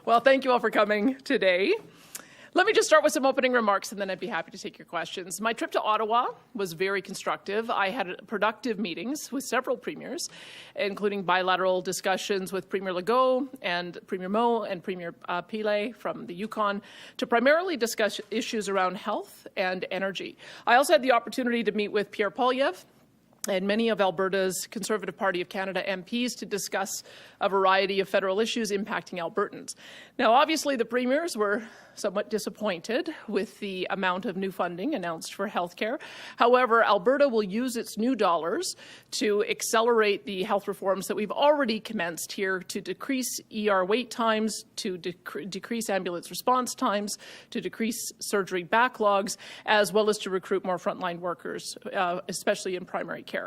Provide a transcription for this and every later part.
Well, thank you all for coming today. Let me just start with some opening remarks, and then I'd be happy to take your questions. My trip to Ottawa was very constructive. I had productive meetings with several premiers, including bilateral discussions with Premier Legault and Premier Moe and Premier Pillay from the Yukon to primarily discuss issues around health and energy. I also had the opportunity to meet with Pierre Poilievre and many of Alberta's Conservative Party of Canada MPs to discuss a variety of federal issues impacting Albertans. Now, obviously, the premiers were somewhat disappointed with the amount of new funding announced for healthcare. However, Alberta will use its new dollars to accelerate the health reforms that we've already commenced here to decrease ER wait times, to decrease ambulance response times, to decrease surgery backlogs, as well as to recruit more frontline workers, especially in primary care.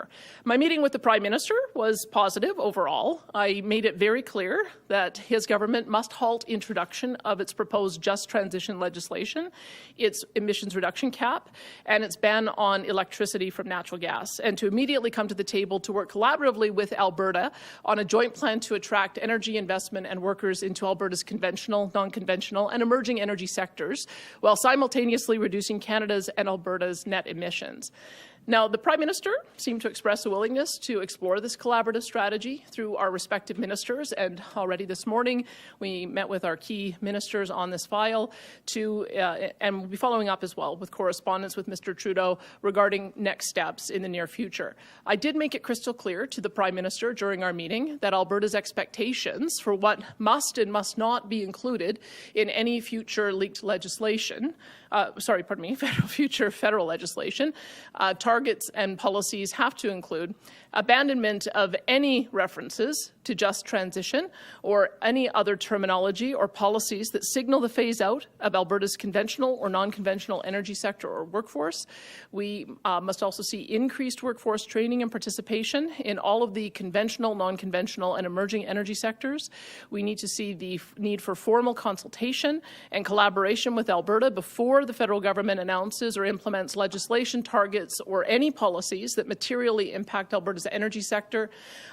My meeting with the Prime Minister was positive overall. I made it very clear that his government must halt introduction of its proposed just transition legislation, its emissions reduction cap, and its ban on electricity from natural gas, and to immediately come to the table to work collaboratively with Alberta on a joint plan to attract energy investment and workers into Alberta's conventional, non-conventional, and emerging energy sectors, while simultaneously reducing Canada's and Alberta's net emissions. Now, the Prime Minister seemed to express a willingness to explore this collaborative strategy through our respective ministers, and already this morning we met with our key ministers on this file and we'll be following up as well with correspondence with Mr. Trudeau regarding next steps in the near future. I did make it crystal clear to the Prime Minister during our meeting that Alberta's expectations for what must and must not be included in any future leaked legislation, future federal legislation, targets and policies have to include abandonment of any references to just transition or any other terminology or policies that signal the phase out of Alberta's conventional or non-conventional energy sector or workforce. We must also see increased workforce training and participation in all of the conventional, non-conventional and emerging energy sectors. We need to see the need for formal consultation and collaboration with Alberta before the federal government announces or implements legislation, targets or any policies that materially impact Alberta's energy sector,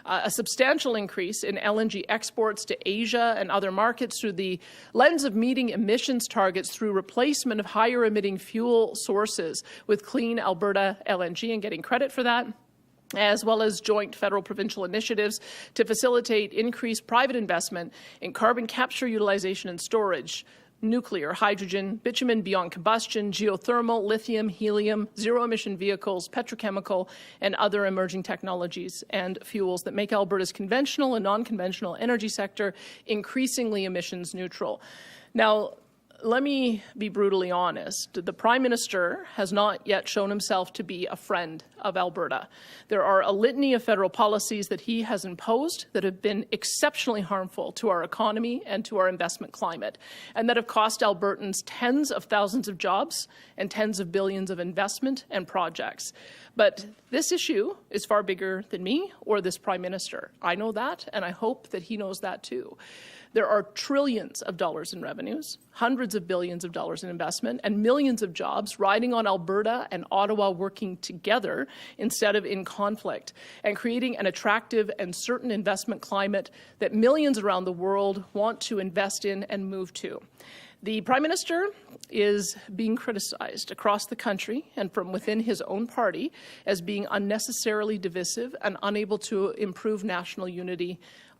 a substantial increase in LNG exports to Asia and other markets through the lens of meeting emissions targets through replacement of higher emitting fuel sources with clean Alberta LNG and getting credit for that, as well as joint federal-provincial initiatives to facilitate increased private investment in carbon capture, utilization and storage, nuclear, hydrogen, bitumen beyond combustion, geothermal, lithium, helium, zero-emission vehicles, petrochemical, and other emerging technologies and fuels that make Alberta's conventional and non-conventional energy sector increasingly emissions neutral. Now, let me be brutally honest. The Prime Minister has not yet shown himself to be a friend of Alberta. There are a litany of federal policies that he has imposed that have been exceptionally harmful to our economy and to our investment climate, and that have cost Albertans tens of thousands of jobs and tens of billions of investment and projects. But this issue is far bigger than me or this Prime Minister. I know that, and I hope that he knows that too. There are trillions of dollars in revenues, hundreds of billions of dollars in investment, and millions of jobs riding on Alberta and Ottawa working together instead of in conflict, and creating an attractive and certain investment climate that millions around the world want to invest in and move to. The Prime Minister is being criticized across the country and from within his own party as being unnecessarily divisive and unable to improve national unity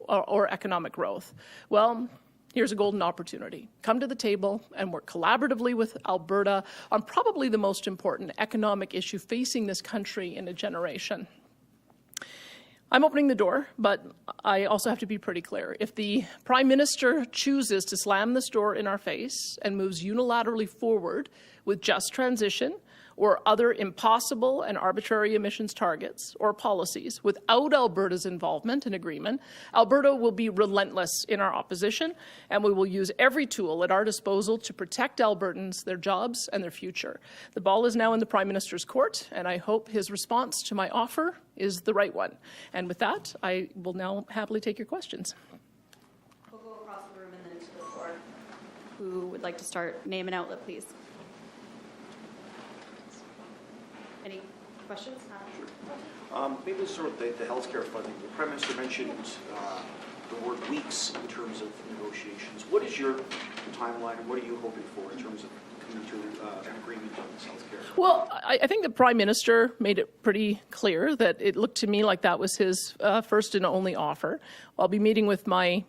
or economic growth. Well, here's a golden opportunity. Come to the table and work collaboratively with Alberta on probably the most important economic issue facing this country in a generation. I'm opening the door, but I also have to be pretty clear. If the Prime Minister chooses to slam this door in our face and moves unilaterally forward with just transition or other impossible and arbitrary emissions targets or policies without Alberta's involvement and agreement, Alberta will be relentless in our opposition, and we will use every tool at our disposal to protect Albertans, their jobs, and their future. The ball is now in the Prime Minister's court, and I hope his response to my offer is the right one. And with that, I will now happily take your questions. We'll go across the room and then to the floor. Who would like to start? Name and outlet, please. Any questions? Maybe sort of the healthcare funding. The Prime Minister mentioned the word weeks in terms of negotiations. What is your timeline, and what are you hoping for in terms of coming to an agreement on this healthcare? Well, I think the Prime Minister made it pretty clear that it looked to me like that was his first and only offer. I'll be meeting with my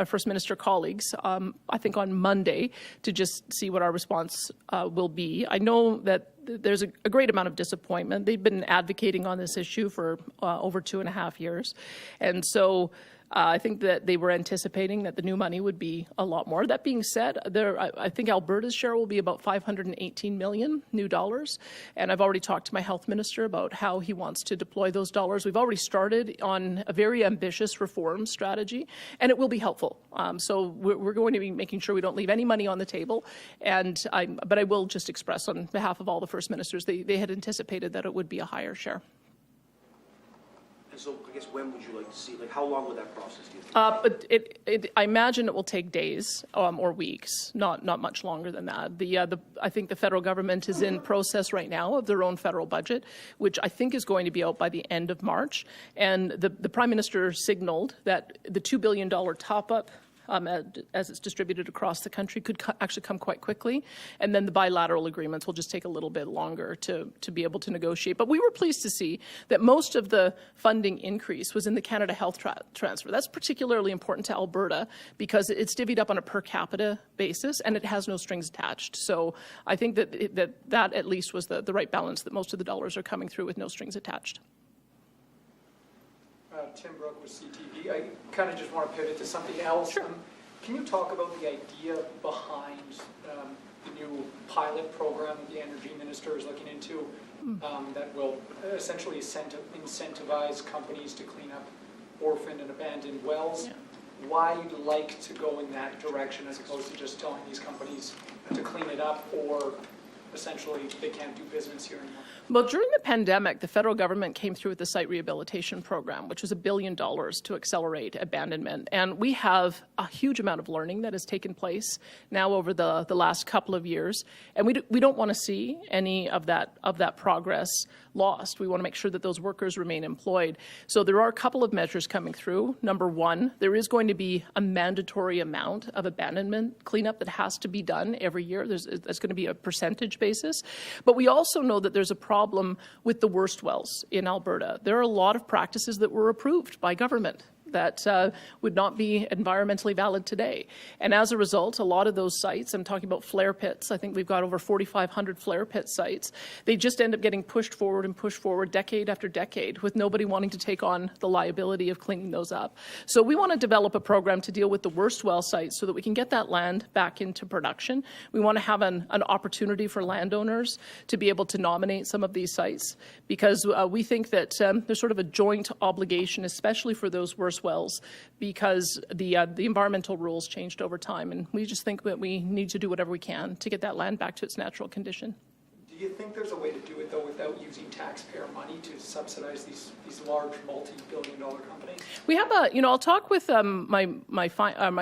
First Minister colleagues, I think on Monday, to just see what our response will be. I know that there's a great amount of disappointment. They've been advocating on this issue for over 2.5 years. And so I think that they were anticipating that the new money would be a lot more. That being said, I think Alberta's share will be about $518 million new dollars. And I've already talked to my health minister about how he wants to deploy those dollars. We've already started on a very ambitious reform strategy, and it will be helpful. So we're going to be making sure we don't leave any money on the table. But I will just express on behalf of all the First Ministers, they had anticipated that it would be a higher share. So I guess when would you like to see, like how long would that process do you think? But I imagine it will take days or weeks, not much longer than that. I think the federal government is in process right now of their own federal budget, which I think is going to be out by the end of March. And the Prime Minister signaled that the $2 billion top-up as it's distributed across the country could actually come quite quickly. And then the bilateral agreements will just take a little bit longer to be able to negotiate. But we were pleased to see that most of the funding increase was in the Canada Health Transfer. That's particularly important to Alberta because it's divvied up on a per capita basis and it has no strings attached. So I think that at least was the right balance, that most of the dollars are coming through with no strings attached. Tim Brooke with CTV. I kind of just want to pivot to something else. Sure. Can you talk about the idea behind the new pilot program that the Energy Minister is looking into that will essentially incentivize companies to clean up orphaned and abandoned wells? Yeah. Why you'd like to go in that direction as opposed to just telling these companies to clean it up, or essentially they can't do business here anymore? Well, during the pandemic, the federal government came through with the site rehabilitation program, which was $1 billion to accelerate abandonment. And we have a huge amount of learning that has taken place now over the last couple of years. And we don't want to see any of that progress lost. We want to make sure that those workers remain employed. So there are a couple of measures coming through. Number one, there is going to be a mandatory amount of abandonment cleanup that has to be done every year. That's going to be a percentage basis. But we also know that there's a problem with the worst wells in Alberta. There are a lot of practices that were approved by government that would not be environmentally valid today. And as a result, a lot of those sites, I'm talking about flare pits, I think we've got over 4,500 flare pit sites, they just end up getting pushed forward decade after decade with nobody wanting to take on the liability of cleaning those up. So we want to develop a program to deal with the worst well sites so that we can get that land back into production. We want to have an opportunity for landowners to be able to nominate some of these sites because we think that there's sort of a joint obligation, especially for those worst wells, because the environmental rules changed over time, and we just think that we need to do whatever we can to get that land back to its natural condition. Do you think there's a way to do it, though, without using taxpayer money to subsidize these large multi-billion-dollar companies? We have I'll talk with my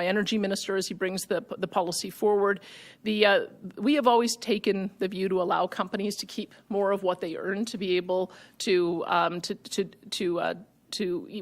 energy minister as he brings the policy forward. We have always taken the view to allow companies to keep more of what they earn to be able to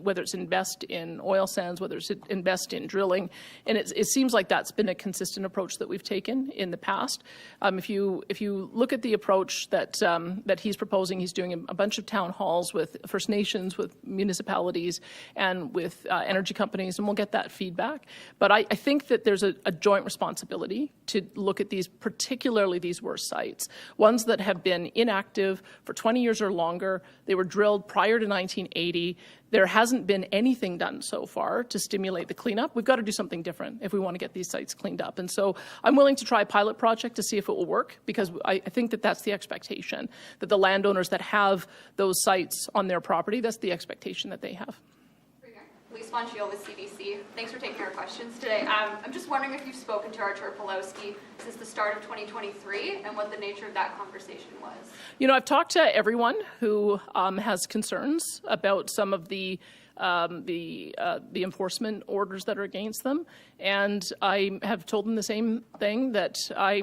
whether it's invest in oil sands, whether it's invest in drilling. And it seems like that's been a consistent approach that we've taken in the past. If you look at the approach that he's proposing, he's doing a bunch of town halls with First Nations, with municipalities, and with energy companies, and we'll get that feedback. But I think that there's a joint responsibility to look at these, particularly these worst sites, ones that have been inactive for 20 years or longer. They were drilled prior to 1980. There hasn't been anything done so far to stimulate the cleanup. We've got to do something different if we want to get these sites cleaned up. And so I'm willing to try a pilot project to see if it will work, because I think that that's the expectation, that the landowners that have those sites on their property, that's the expectation that they have. Lise Fonchio with CBC. Thanks for taking our questions today. I'm just wondering if you've spoken to Archer Pulowski since the start of 2023 and what the nature of that conversation was. I've talked to everyone who has concerns about some of the enforcement orders that are against them, and I have told them the same thing that I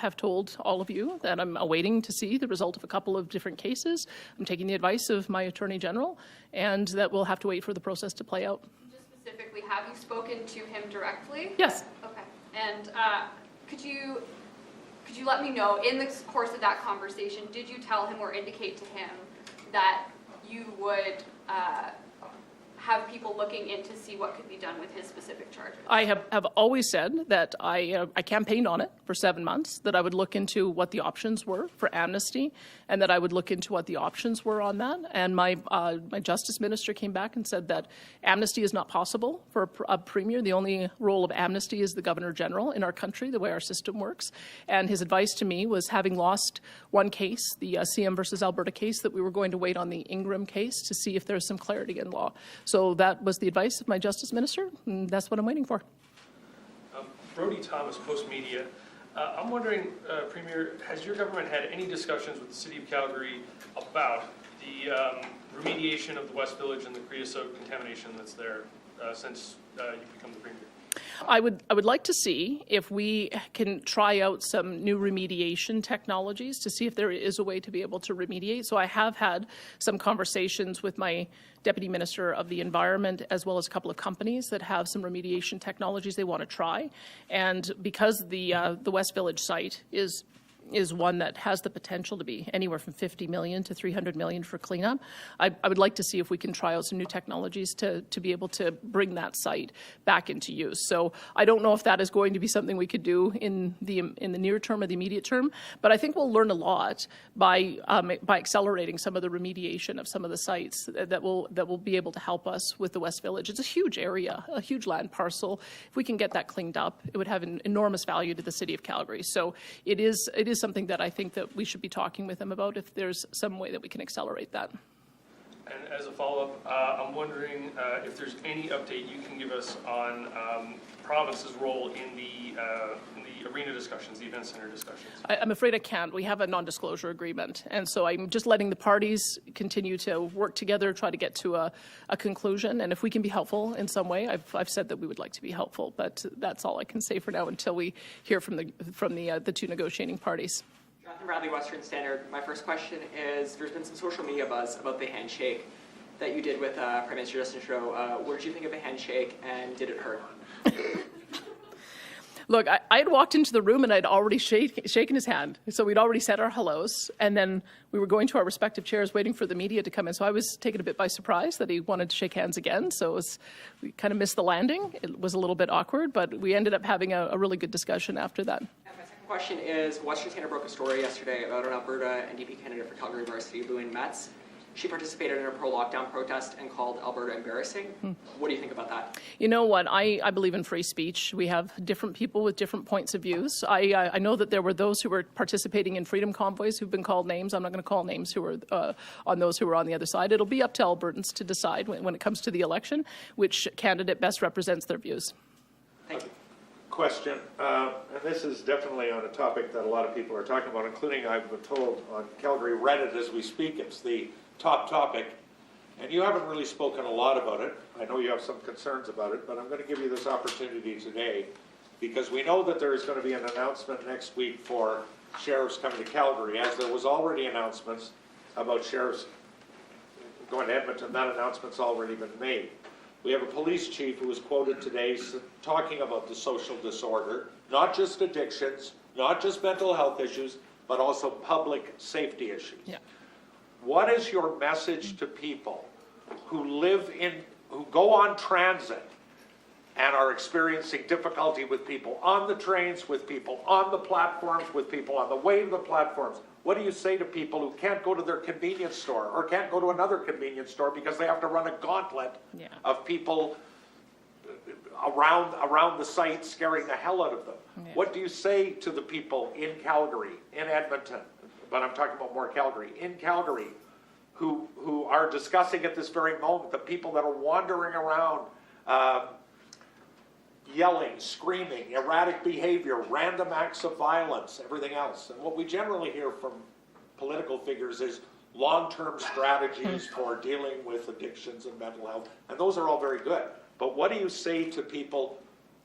have told all of you, that I'm awaiting to see the result of a couple of different cases. I'm taking the advice of my Attorney General, and that we'll have to wait for the process to play out. Just specifically, have you spoken to him directly? Yes. Okay. And could you let me know, in the course of that conversation, did you tell him or indicate to him that you would have people looking in to see what could be done with his specific charges? I have always said that I campaigned on it for 7 months, that I would look into what the options were for amnesty, and that I would look into what the options were on that. And my justice minister came back and said that amnesty is not possible for a premier. The only role of amnesty is the governor general in our country, the way our system works. And his advice to me was, having lost one case, the CM versus Alberta case, that we were going to wait on the Ingram case to see if there's some clarity in law. So that was the advice of my justice minister, and that's what I'm waiting for. Brodie Thomas, Post Media. I'm wondering, Premier, has your government had any discussions with the City of Calgary about the remediation of the West Village and the creosote contamination that's there since you've become the Premier? I would like to see if we can try out some new remediation technologies to see if there is a way to be able to remediate. So I have had some conversations with my Deputy Minister of the Environment, as well as a couple of companies that have some remediation technologies they want to try. And because the West Village site is one that has the potential to be anywhere from 50 million to 300 million for cleanup, I would like to see if we can try out some new technologies to be able to bring that site back into use. So I don't know if that is going to be something we could do in the near term or the immediate term, but I think we'll learn a lot by accelerating some of the remediation of some of the sites that will be able to help us with the West Village. It's a huge area, a huge land parcel. If we can get that cleaned up, it would have an enormous value to the City of Calgary. So it is something that I think that we should be talking with them about, if there's some way that we can accelerate that. And as a follow-up, I'm wondering if there's any update you can give us on province's role in the arena discussions, the event center discussions. I'm afraid I can't. We have a non-disclosure agreement, and so I'm just letting the parties continue to work together, try to get to a conclusion. And if we can be helpful in some way, I've said that we would like to be helpful, but that's all I can say for now until we hear from the two negotiating parties. Jonathan Bradley, Western Standard. My first question is, there's been some social media buzz about the handshake that you did with Prime Minister Justin Trudeau. What did you think of the handshake, and did it hurt? Look, I had walked into the room and I'd already shaken his hand. So we'd already said our hellos, and then we were going to our respective chairs waiting for the media to come in. So I was taken a bit by surprise that he wanted to shake hands again. So we kind of missed the landing. It was a little bit awkward, but we ended up having a really good discussion after that. And my second question is, Western Standard broke a story yesterday about an Alberta NDP candidate for Calgary Varsity, Louise Metz. She participated in a pro-lockdown protest and called Alberta embarrassing. What do you think about that? You know what? I believe in free speech. We have different people with different points of views. I know that there were those who were participating in freedom convoys who've been called names. I'm not going to call names who were on those who were on the other side. It'll be up to Albertans to decide when it comes to the election which candidate best represents their views. Thank you. Question, and this is definitely on a topic that a lot of people are talking about, including, I've been told, on Calgary Reddit as we speak. It's the top topic, and you haven't really spoken a lot about it. I know you have some concerns about it, but I'm going to give you this opportunity today, because we know that there is going to be an announcement next week for sheriffs coming to Calgary, as there was already announcements about sheriffs going to Edmonton. That announcement's already been made. We have a police chief who was quoted today talking about the social disorder, not just addictions, not just mental health issues, but also public safety issues. Yeah. What is your message to people who go on transit and are experiencing difficulty with people on the trains, with people on the platforms, with people on the way to the platforms? What do you say to people who can't go to their convenience store or can't go to another convenience store because they have to run a gauntlet of people around the site scaring the hell out of them? Yeah. What do you say to the people in Calgary, in Edmonton, but I'm talking about more Calgary, in Calgary, who are discussing at this very moment, the people that are wandering around yelling, screaming, erratic behavior, random acts of violence, everything else? And what we generally hear from political figures is long-term strategies for dealing with addictions and mental health, and those are all very good. But what do you say to people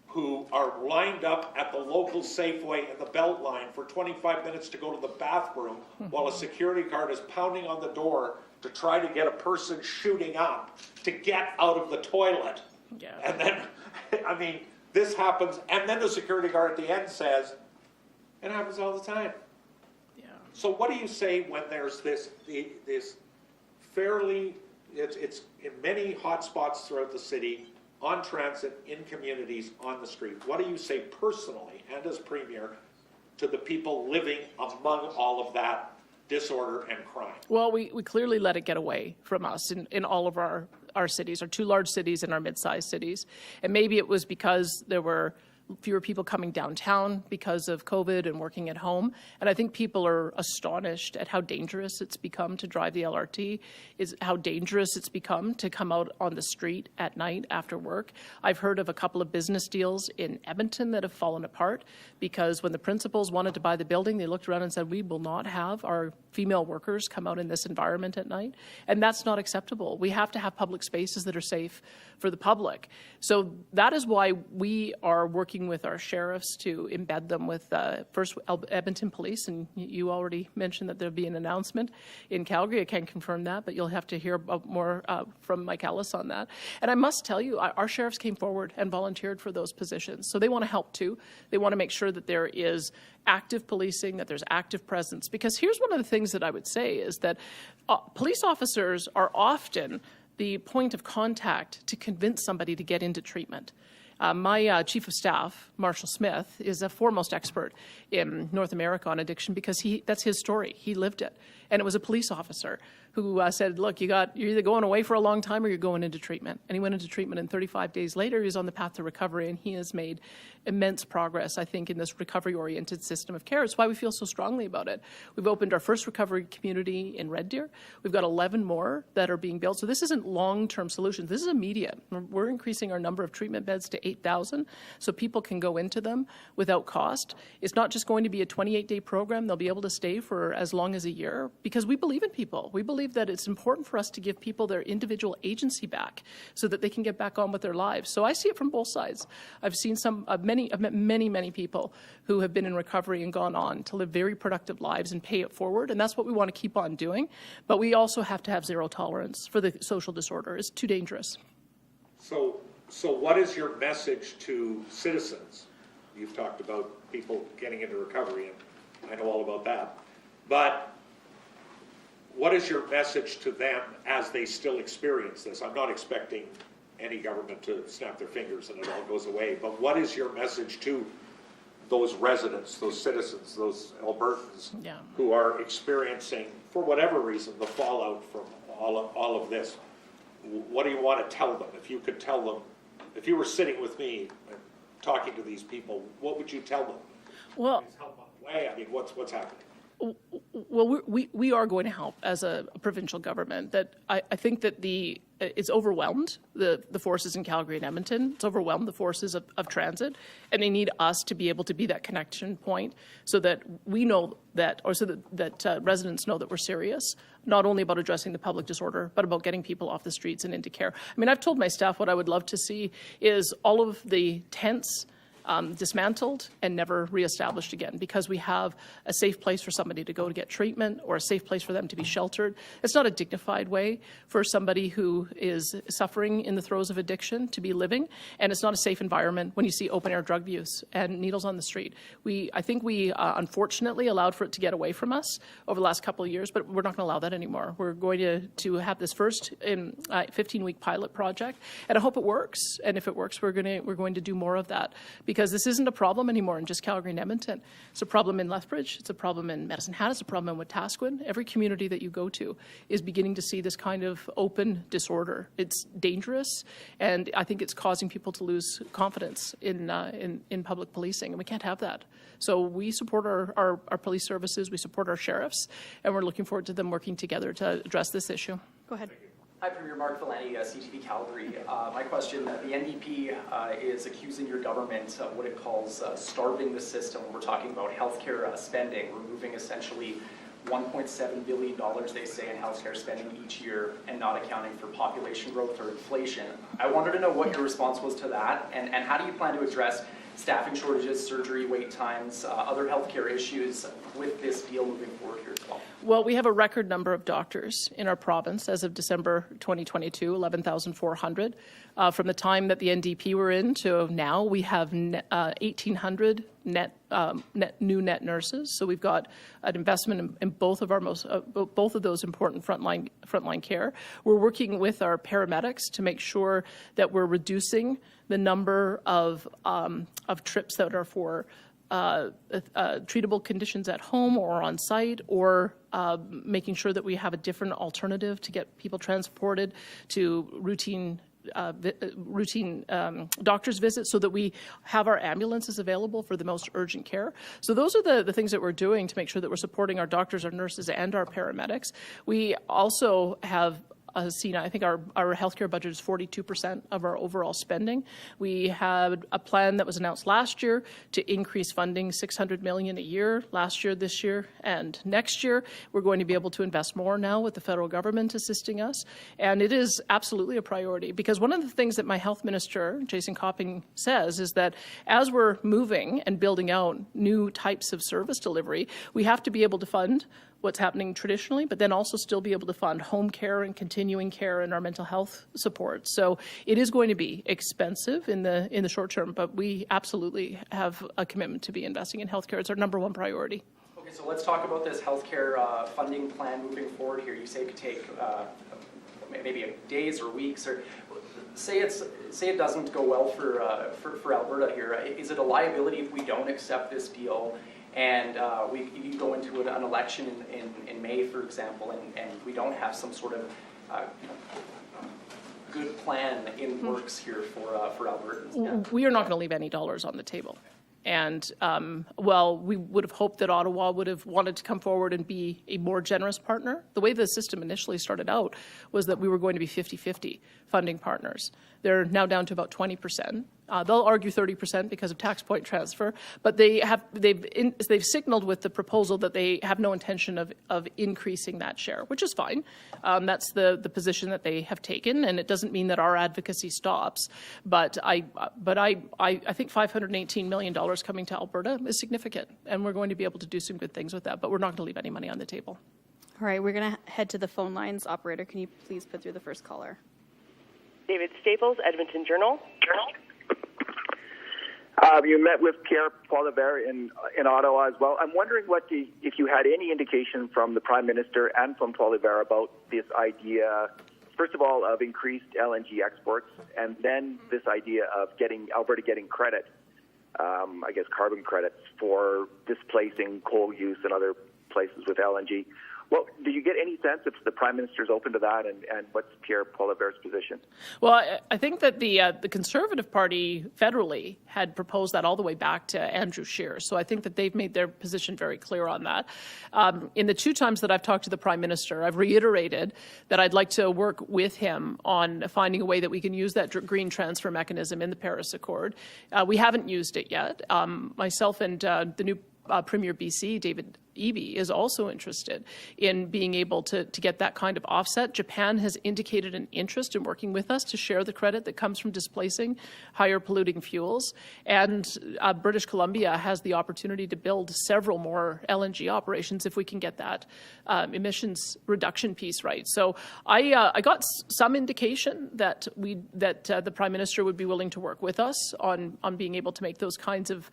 who are lined up at the local Safeway in the Beltline for 25 minutes to go to the bathroom while a security guard is pounding on the door to try to get a person shooting up to get out of the toilet? Yeah. And then, I mean, this happens, and then the security guard at the end says, it happens all the time. Yeah. So what do you say when there's this fairly, it's in many hot spots throughout the city, on transit, in communities, on the street? What do you say personally, and as Premier, to the people living among all of that disorder and crime? Well, we clearly let it get away from us in all of our cities, our 2 large cities and our mid-sized cities. And maybe it was because there were fewer people coming downtown because of COVID and working at home. And I think people are astonished at how dangerous it's become to drive the LRT, is how dangerous it's become to come out on the street at night after work. I've heard of a couple of business deals in Edmonton that have fallen apart because when the principals wanted to buy the building, they looked around and said, we will not have our female workers come out in this environment at night. And that's not acceptable. We have to have public spaces that are safe for the public. So that is why we are working with our sheriffs to embed them with first Edmonton Police, and you already mentioned that there'll be an announcement in Calgary. I can't confirm that, but you'll have to hear more from Mike Ellis on that. And I must tell you, our sheriffs came forward and volunteered for those positions. So they want to help too. They want to make sure that there is active policing, that there's active presence. Because here's one of the things that I would say is that police officers are often the point of contact to convince somebody to get into treatment. My chief of staff, Marshall Smith, is a foremost expert in North America on addiction because that's his story. He lived it. And it was a police officer who said, look, you're either going away for a long time or you're going into treatment. And he went into treatment, and 35 days later, he was on the path to recovery, and he has made immense progress, I think, in this recovery-oriented system of care. It's why we feel so strongly about it. We've opened our first recovery community in Red Deer. We've got 11 more that are being built. So this isn't long-term solutions. This is immediate. We're increasing our number of treatment beds to 8,000 so people can go into them without cost. It's not just going to be a 28-day program. They'll be able to stay for as long as a year because we believe in people. We believe that it's important for us to give people their individual agency back so that they can get back on with their lives. So I see it from both sides. I've seen I've met many people who have been in recovery and gone on to live very productive lives and pay it forward, and that's what we want to keep on doing. But we also have to have zero tolerance for the social disorder. It's too dangerous. So what is your message to citizens? You've talked about people getting into recovery, and I know all about that. But what is your message to them as they still experience this? I'm not expecting any government to snap their fingers and it all goes away, but what is your message to those residents, those citizens, those Albertans who are experiencing, for whatever reason, the fallout from all of this? What do you want to tell them? If you could tell them, if you were sitting with me and talking to these people, what would you tell them? Well, help on the way. I mean, what's happening? Well, we are going to help as a provincial government. That I think that it's overwhelmed the forces in Calgary and Edmonton. It's overwhelmed the forces of transit, and they need us to be able to be that connection point so that we know that, or so that residents know that we're serious, not only about addressing the public disorder, but about getting people off the streets and into care. I mean, I've told my staff what I would love to see is all of the tents dismantled and never reestablished again, because we have a safe place for somebody to go to get treatment or a safe place for them to be sheltered. It's not a dignified way for somebody who is suffering in the throes of addiction to be living, and it's not a safe environment when you see open-air drug abuse and needles on the street. I think we unfortunately allowed for it to get away from us over the last couple of years, but we're not going to allow that anymore. We're going to have this first 15-week pilot project, and I hope it works. And if it works, we're going to do more of that, because this isn't a problem anymore in just Calgary and Edmonton. It's a problem in Lethbridge. It's a problem in Medicine Hat. It's a problem in Wetaskiwin. Every community that you go to is beginning to see this kind of open disorder. It's dangerous, and I think it's causing people to lose confidence in public policing, and we can't have that. So we support our police services, we support our sheriffs, and we're looking forward to them working together to address this issue. Go ahead. Hi, Premier Mark Villani, CTV Calgary. My question, the NDP is accusing your government of what it calls starving the system. We're talking about healthcare spending, removing essentially $1.7 billion, they say, in healthcare spending each year and not accounting for population growth or inflation. I wanted to know what your response was to that, and how do you plan to address staffing shortages, surgery wait times, other healthcare issues with this deal moving forward here as well? Well, we have a record number of doctors in our province as of December 2022, 11,400. From the time that the NDP were in to now, we have 1,800 new net nurses. So we've got an investment in both of our both of those important frontline care. We're working with our paramedics to make sure that we're reducing the number of trips that are for treatable conditions at home or on site, or making sure that we have a different alternative to get people transported to routine doctor's visits, so that we have our ambulances available for the most urgent care. So those are the things that we're doing to make sure that we're supporting our doctors, our nurses, and our paramedics. We also have seen, I think our healthcare budget is 42% of our overall spending. We had a plan that was announced last year to increase funding $600 million a year, last year, this year, and next year. We're going to be able to invest more now with the federal government assisting us. And it is absolutely a priority, because one of the things that my health minister, Jason Copping, says is that as we're moving and building out new types of service delivery, we have to be able to fund what's happening traditionally, but then also still be able to fund home care and continuing care and our mental health support. So it is going to be expensive in the short term, but we absolutely have a commitment to be investing in healthcare. It's our number one priority. Okay, so let's talk about this healthcare funding plan moving forward here. You say it could take maybe days or weeks, or say it doesn't go well for Alberta here. Is it a liability if we don't accept this deal? And you go into an election in May, for example, and we don't have some sort of good plan in works here for Albertans. Yeah. We are not going to leave any dollars on the table. And well, we would have hoped that Ottawa would have wanted to come forward and be a more generous partner. The way the system initially started out was that we were going to be 50-50 funding partners. They're now down to about 20%. They'll argue 30% because of tax point transfer, but they've signaled with the proposal that they have no intention of increasing that share, which is fine. That's the position that they have taken, and it doesn't mean that our advocacy stops. But I think $518 million coming to Alberta is significant, and we're going to be able to do some good things with that. But we're not going to leave any money on the table. All right, we're going to head to the phone lines. Operator, can you please put through the first caller? David Staples, Edmonton Journal. You met with Pierre Poilievre in Ottawa as well. I'm wondering if you had any indication from the Prime Minister and from Poilievre about this idea, first of all, of increased LNG exports, and then this idea of Alberta getting credit, I guess carbon credits, for displacing coal use in other places with LNG. Well, do you get any sense if the Prime Minister is open to that, and what's Pierre Poilievre's position? Well, I think that the Conservative Party federally had proposed that all the way back to Andrew Scheer. So I think that they've made their position very clear on that. In the two times that I've talked to the Prime Minister, I've reiterated that I'd like to work with him on finding a way that we can use that green transfer mechanism in the Paris Accord. We haven't used it yet. Myself and the new Premier BC, David Eby, is also interested in being able to get that kind of offset. Japan has indicated an interest in working with us to share the credit that comes from displacing higher polluting fuels. And British Columbia has the opportunity to build several more LNG operations if we can get that emissions reduction piece right. So I got some indication that the Prime Minister would be willing to work with us on being able to make those kinds of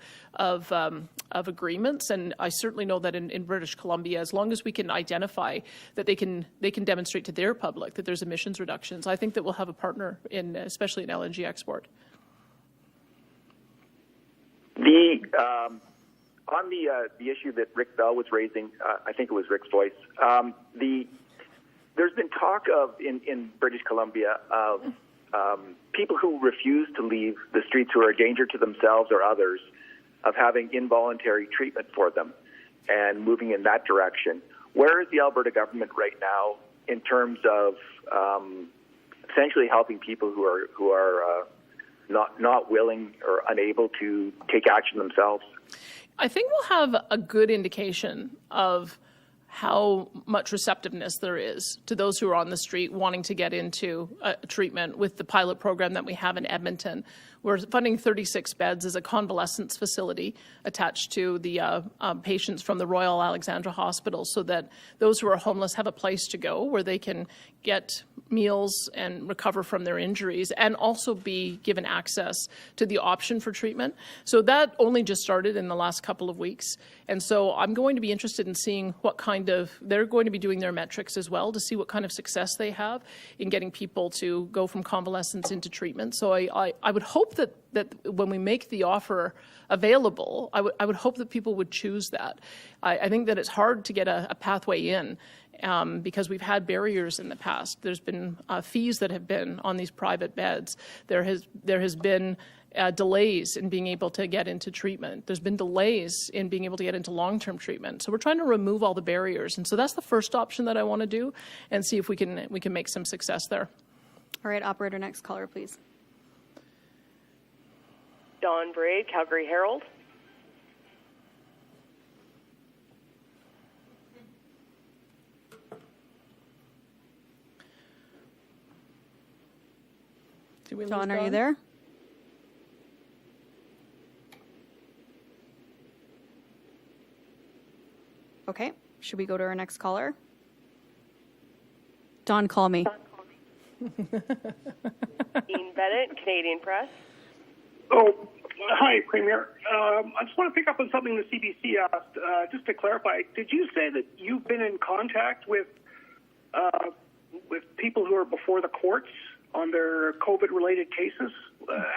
agreements. And I certainly know that in British Columbia, as long as we can identify that they can demonstrate to their public that there's emissions reductions, I think that we'll have a partner especially in LNG export. On the issue that Rick Bell was raising, I think it was Rick's voice. There's been talk of in British Columbia of people who refuse to leave the streets, who are a danger to themselves or others, of having involuntary treatment for them and moving in that direction. Where is the Alberta government right now in terms of essentially helping people who are not willing or unable to take action themselves? I think we'll have a good indication of how much receptiveness there is to those who are on the street wanting to get into treatment with the pilot program that we have in Edmonton. We're funding 36 beds as a convalescence facility attached to the patients from the Royal Alexandra Hospital, so that those who are homeless have a place to go where they can get meals and recover from their injuries, and also be given access to the option for treatment. So that only just started in the last couple of weeks. And so I'm going to be interested in seeing what kind of, they're going to be doing their metrics as well to see what kind of success they have in getting people to go from convalescence into treatment. So I would hope that when we make the offer available, I would hope that people would choose that. I think that it's hard to get a pathway in because we've had barriers in the past. There's been fees that have been on these private beds. There has been delays in being able to get into treatment. There's been delays in being able to get into long-term treatment. So we're trying to remove all the barriers. And so that's the first option that I want to do, and see if we can make some success there. All right, operator, next caller, please. Don Braid, Calgary Herald. Don, are you there? Okay, should we go to our next caller? Don, call me. Dean Bennett, Canadian Press. Oh, hi, Premier. I just want to pick up on something the CBC asked. Just to clarify, did you say that you've been in contact with people who are before the courts on their COVID-related cases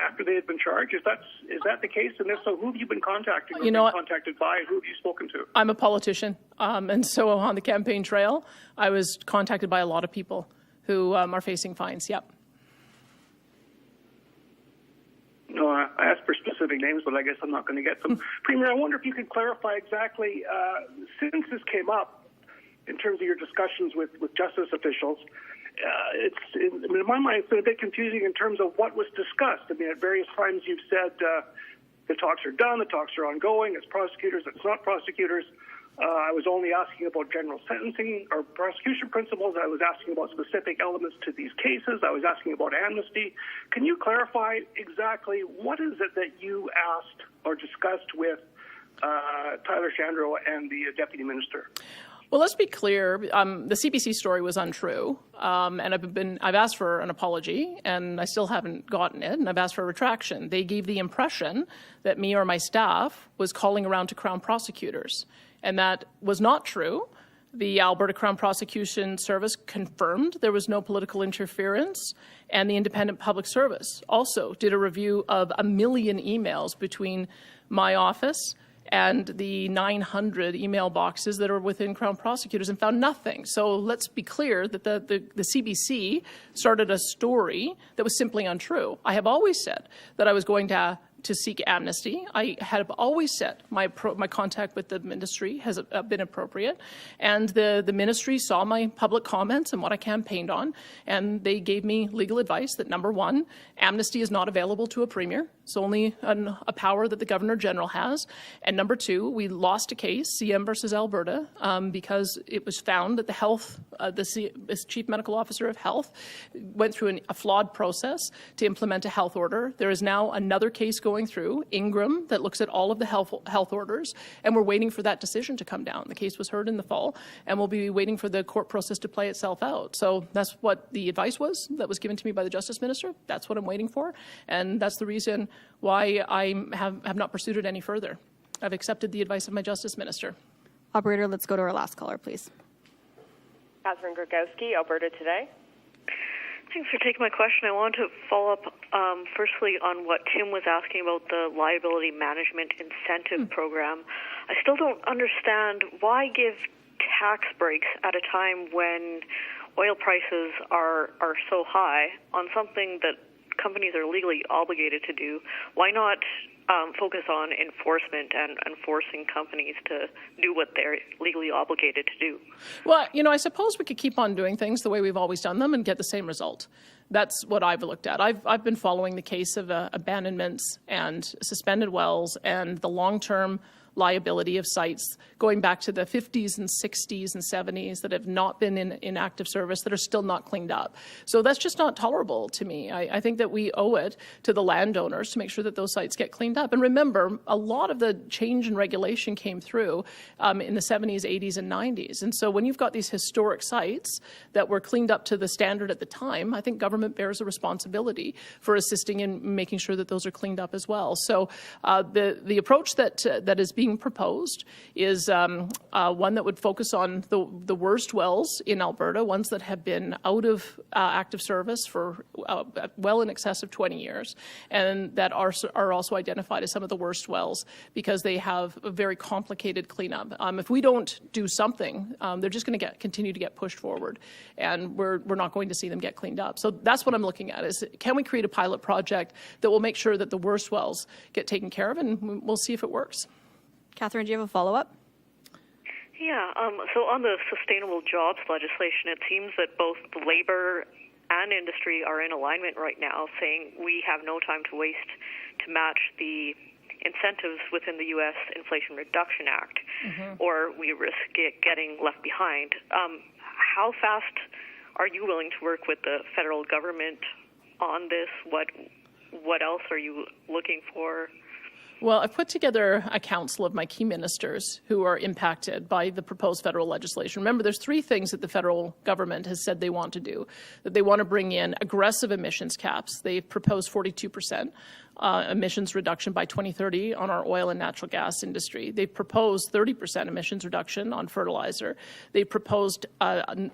after they had been charged? Is that the case? And if so, who have you been contacting? Been contacted by? Who have you spoken to? I'm a politician, and so on the campaign trail, I was contacted by a lot of people who are facing fines. Yep. No, I asked for specific names, but I guess I'm not going to get them. Premier, I wonder if you could clarify exactly, since this came up in terms of your discussions with justice officials, in my mind, it's been a bit confusing in terms of what was discussed. I mean, at various times you've said the talks are done, the talks are ongoing, it's prosecutors, it's not prosecutors. I was only asking about general sentencing or prosecution principles. I was asking about specific elements to these cases. I was asking about amnesty. Can you clarify exactly what is it that you asked or discussed with Tyler Shandro and the Deputy Minister? Well, let's be clear. The CBC story was untrue, and I've asked for an apology, and I still haven't gotten it, and I've asked for a retraction. They gave the impression that me or my staff was calling around to Crown prosecutors, and that was not true. The Alberta Crown Prosecution Service confirmed there was no political interference, and the Independent Public Service also did a review of 1 million emails between my office and the 900 email boxes that are within Crown prosecutors and found nothing. So let's be clear that the CBC started a story that was simply untrue. I have always said that I was going to seek amnesty. I have always said my contact with the ministry has been appropriate, and the ministry saw my public comments and what I campaigned on, and they gave me legal advice that, number one, amnesty is not available to a premier. It's only a power that the Governor General has. And number two, we lost a case, CM versus Alberta, because it was found that the Chief Medical Officer of Health went through a flawed process to implement a health order. There is now another case going through, Ingram, that looks at all of the health orders, and we're waiting for that decision to come down. The case was heard in the fall, and we'll be waiting for the court process to play itself out. So that's what the advice was that was given to me by the Justice Minister. That's what I'm waiting for, and that's the reason why I have not pursued it any further. I've accepted the advice of my Justice Minister. Operator, let's go to our last caller, please. Catherine Grgowski, Alberta Today. Thanks for taking my question. I want to follow up firstly on what Tim was asking about the liability management incentive program. I still don't understand why give tax breaks at a time when oil prices are so high on something that companies are legally obligated to do. Why not focus on enforcement and forcing companies to do what they're legally obligated to do? Well, I suppose we could keep on doing things the way we've always done them and get the same result. That's what I've looked at. I've been following the case of abandonments and suspended wells and the long-term liability of sites going back to the 50s and 60s and 70s that have not been in active service, that are still not cleaned up. So that's just not tolerable to me. I think that we owe it to the landowners to make sure that those sites get cleaned up. And remember, a lot of the change in regulation came through in the 70s, 80s, and 90s. And so when you've got these historic sites that were cleaned up to the standard at the time, I think government bears a responsibility for assisting in making sure that those are cleaned up as well. So the approach that is being proposed is one that would focus on the worst wells in Alberta, ones that have been out of active service for well in excess of 20 years, and that are also identified as some of the worst wells because they have a very complicated cleanup. If we don't do something, they're just going to continue to get pushed forward, and we're not going to see them get cleaned up. So that's what I'm looking at, is can we create a pilot project that will make sure that the worst wells get taken care of, and we'll see if it works. Catherine, do you have a follow-up? Yeah, so on the sustainable jobs legislation, it seems that both the labor and industry are in alignment right now, saying we have no time to waste to match the incentives within the U.S. Inflation Reduction Act, or we risk getting left behind. How fast are you willing to work with the federal government on this? What else are you looking for? Well, I've put together a council of my key ministers who are impacted by the proposed federal legislation. Remember, there's three things that the federal government has said they want to do. That they want to bring in aggressive emissions caps. They've proposed 42% emissions reduction by 2030 on our oil and natural gas industry. They've proposed 30% emissions reduction on fertilizer. They've proposed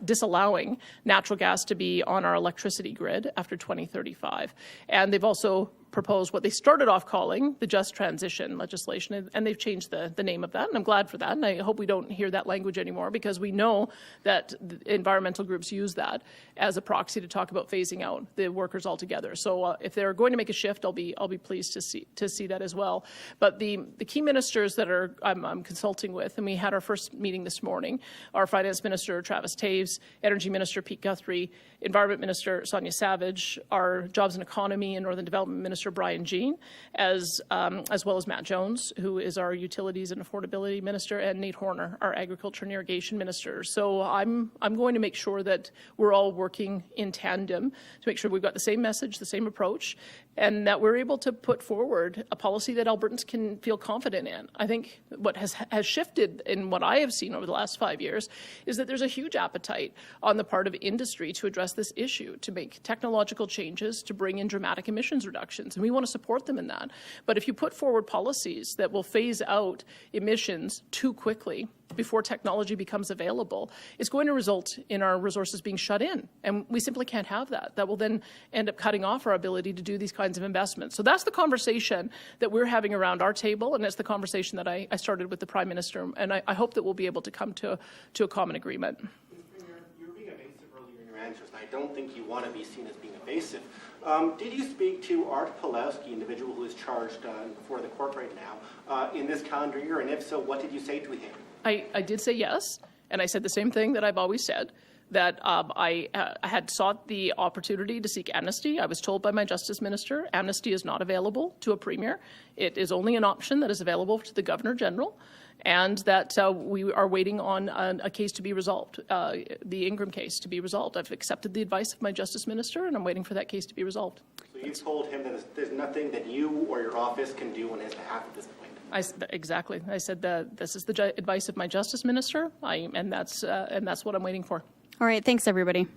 disallowing natural gas to be on our electricity grid after 2035. And they've also proposed what they started off calling the just transition legislation, and they've changed the name of that, and I'm glad for that, and I hope we don't hear that language anymore, because we know that environmental groups use that as a proxy to talk about phasing out the workers altogether. So if they're going to make a shift, I'll be pleased to see that as well. But the key ministers that I'm consulting with, and we had our first meeting this morning, our Finance Minister Travis Taves, Energy Minister Pete Guthrie, Environment Minister Sonia Savage, our Jobs and Economy and Northern Development Minister Brian Jean, as well as Matt Jones, who is our Utilities and Affordability Minister, and Nate Horner, our Agriculture and Irrigation Minister. So I'm going to make sure that we're all working in tandem to make sure we've got the same message, the same approach, and that we're able to put forward a policy that Albertans can feel confident in. I think what has shifted in what I have seen over the last 5 years is that there's a huge appetite on the part of industry to address this issue, to make technological changes, to bring in dramatic emissions reductions, and we want to support them in that. But if you put forward policies that will phase out emissions too quickly before technology becomes available, it's going to result in our resources being shut in, and we simply can't have that. That will then end up cutting off our ability to do these kinds of investments. So that's the conversation that we're having around our table, and it's the conversation that I started with the Prime Minister, and I hope that we'll be able to come to a common agreement. You were being evasive earlier in your answers, and I don't think you want to be seen as being evasive. Did you speak to Art Pulowski, individual who is charged before the court right now, in this calendar year, and if so, what did you say to him? I did say yes, and I said the same thing that I've always said, that I had sought the opportunity to seek amnesty. I was told by my Justice Minister amnesty is not available to a Premier. It is only an option that is available to the Governor General, and that we are waiting on a case to be resolved, the Ingram case to be resolved. I've accepted the advice of my Justice Minister, and I'm waiting for that case to be resolved. So you told him that there's nothing that you or your office can do on his behalf at this point? Exactly. I said that this is the advice of my Justice Minister, and that's what I'm waiting for. All right. Thanks, everybody.